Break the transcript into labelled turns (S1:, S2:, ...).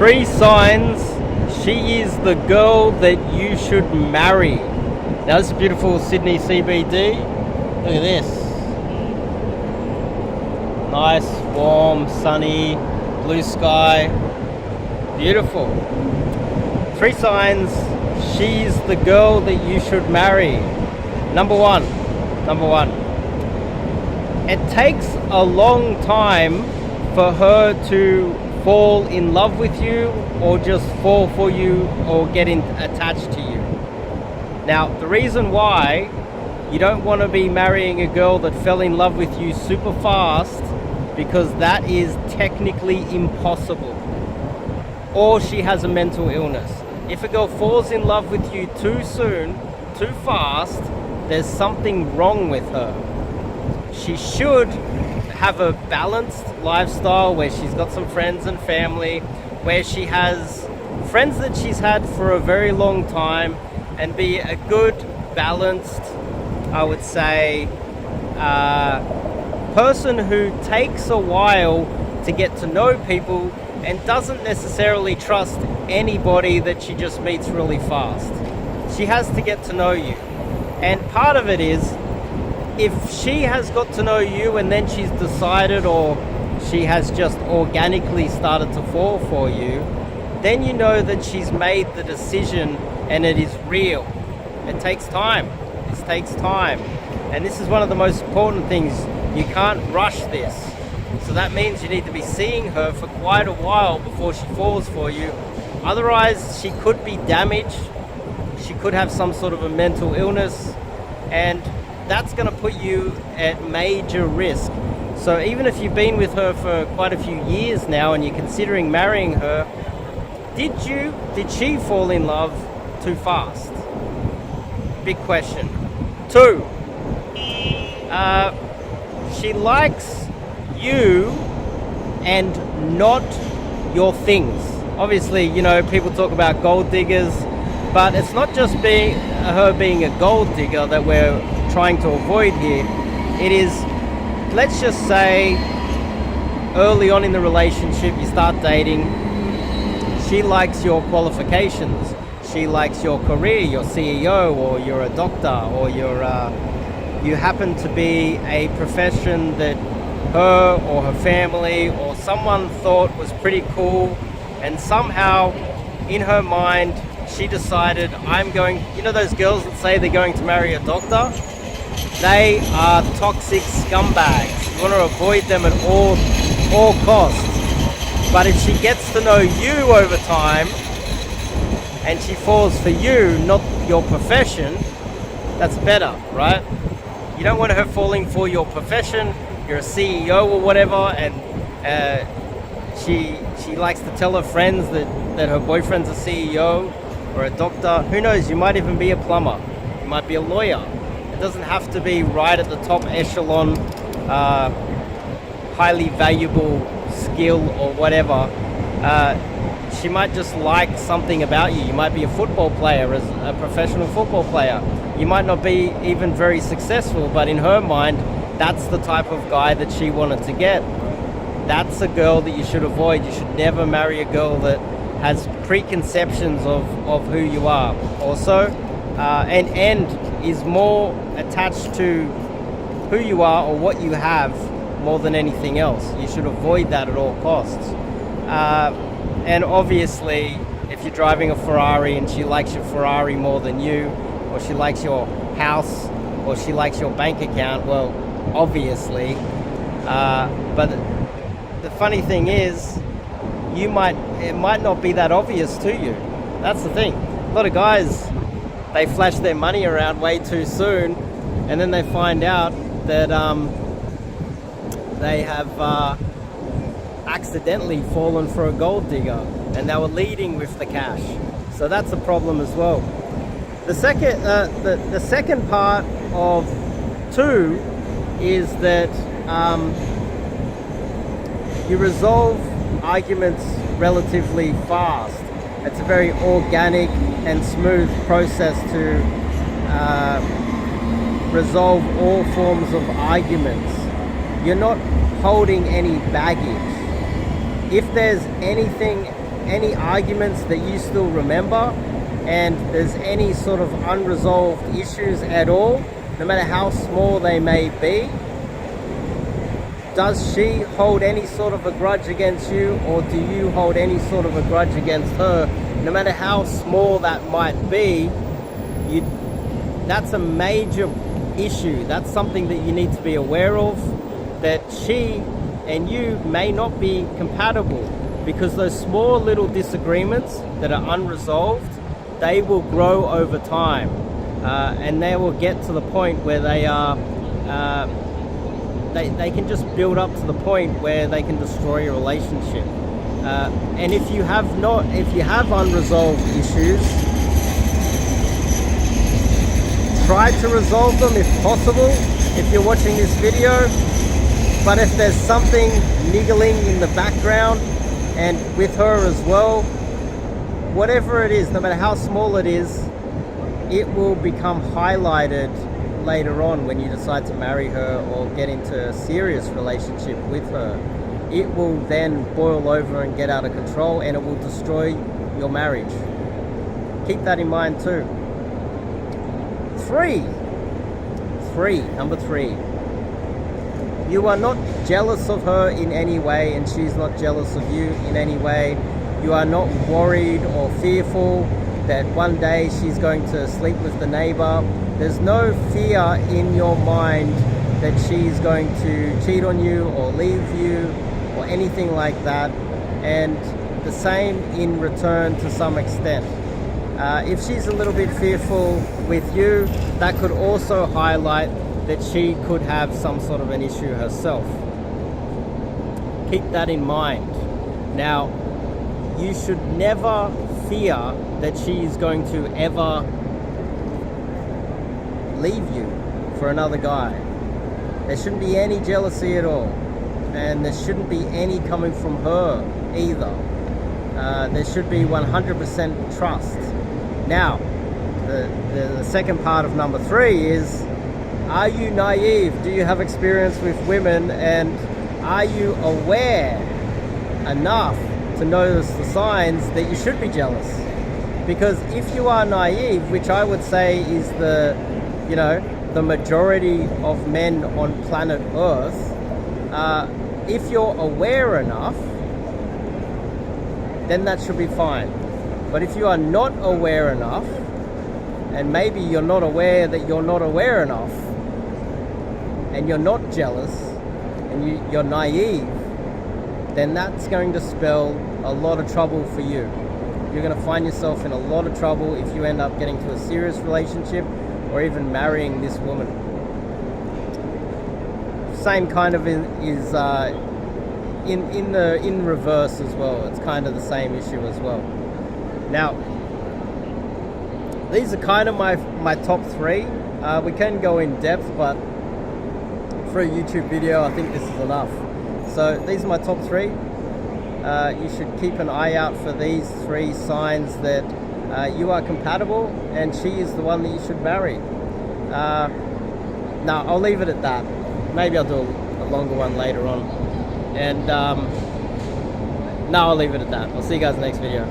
S1: 3 signs she is the girl that you should marry. Now this is beautiful Sydney CBD. Look at this. Nice, warm, sunny, blue sky. Beautiful. 3 signs she's the girl that you should marry. Number one. It takes a long time for her to fall in love with you or just fall for you or get attached to you. Now, the reason why you don't want to be marrying a girl that fell in love with you super fast, because that is technically impossible. Or she has a mental illness. If a girl falls in love with you too soon, too fast, there's something wrong with her. She should have a balanced lifestyle where she's got some friends and family, where she has friends that she's had for a very long time, and be a good, balanced, I would say, person who takes a while to get to know people and doesn't necessarily trust anybody that she just meets really fast. She has to get to know you. And part of it is, if she has got to know you and then she's decided, or she has just organically started to fall for you, then you know that she's made the decision and it is real. It takes time. This takes time. And this is one of the most important things. You can't rush this. So that means you need to be seeing her for quite a while before she falls for you. Otherwise, she could be damaged. She could have some sort of a mental illness, and that's going to put you at major risk. So even if you've been with her for quite a few years now and you're considering marrying her, did she fall in love too fast? Big question. 2, she likes you and not your things. Obviously, you know, people talk about gold diggers, but it's not just her being a gold digger that we're trying to avoid here. It is, let's just say, early on in the relationship, you start dating, she likes your qualifications, she likes your career, you're CEO, or you're a doctor, or you happen to be a profession that her or her family or someone thought was pretty cool, and somehow in her mind she decided, you know those girls that say they're going to marry a doctor? They are toxic scumbags. You want to avoid them at all costs. But if she gets to know you over time and she falls for you, not your profession, that's better, right? You don't want her falling for your profession. You're a CEO or whatever, and she likes to tell her friends that her boyfriend's a CEO or a doctor. Who knows? You might even be a plumber. You might be a lawyer. It doesn't have to be right at the top echelon, highly valuable skill or whatever. She might just like something about you. You might be a football player, as a professional football player. You might not be even very successful, but in her mind, that's the type of guy that she wanted to get. That's a girl that you should avoid. You should never marry a girl that has preconceptions of who you are. Also, and is more attached to who you are or what you have more than anything else. You should avoid that at all costs. And obviously, if you're driving a Ferrari and she likes your Ferrari more than you, or she likes your house, or she likes your bank account, well, obviously. But the funny thing is, it might not be that obvious to you. That's the thing. A lot of guys, they flash their money around way too soon, and then they find out that they have accidentally fallen for a gold digger, and they were leading with the cash. So that's a problem as well. The second part of 2 is that you resolve arguments relatively fast. It's a very organic and smooth process to resolve all forms of arguments. You're not holding any baggage. If there's anything any arguments that you still remember, and there's any sort of unresolved issues at all, no matter how small they may be, does she hold any sort of a grudge against you, or do you hold any sort of a grudge against her? No matter how small that might be, that's a major issue. That's something that you need to be aware of, that she and you may not be compatible, because those small little disagreements that are unresolved, they will grow over time, and they will get to the point where they are they can just build up to the point where they can destroy your relationship. And if you have unresolved issues, try to resolve them if possible, if you're watching this video. But if there's something niggling in the background, and with her as well, whatever it is, no matter how small it is, it will become highlighted later on when you decide to marry her or get into a serious relationship with her. It will then boil over and get out of control, and it will destroy your marriage. Keep that in mind too. Number three. You are not jealous of her in any way, and she's not jealous of you in any way. You are not worried or fearful that one day she's going to sleep with the neighbor. There's no fear in your mind that she's going to cheat on you or leave you or anything like that. And the same in return to some extent. If she's a little bit fearful with you, that could also highlight that she could have some sort of an issue herself. Keep that in mind. Now, you should never fear that she's going to ever leave you for another guy. There shouldn't be any jealousy at all, and there shouldn't be any coming from her either. There should be 100% trust. Now, the second part of number 3 is, are you naive? Do you have experience with women, and are you aware enough to notice the signs that you should be jealous? Because if you are naive, which I would say is the majority of men on planet Earth, if you're aware enough, then that should be fine. But if you are not aware enough, and maybe you're not aware that you're not aware enough, and you're not jealous, and you're naive, then that's going to spell a lot of trouble for you. You're going to find yourself in a lot of trouble if you end up getting to a serious relationship or even marrying this woman. Same kind of is in reverse as well. It's kind of the same issue as well. Now, these are kind of my top 3. We can go in depth, but for a YouTube video, I think this is enough. So these are my top 3. You should keep an eye out for these 3 signs that you are compatible and she is the one that you should marry. Now, I'll leave it at that. Maybe I'll do a longer one later on. And no, I'll leave it at that. I'll see you guys in the next video.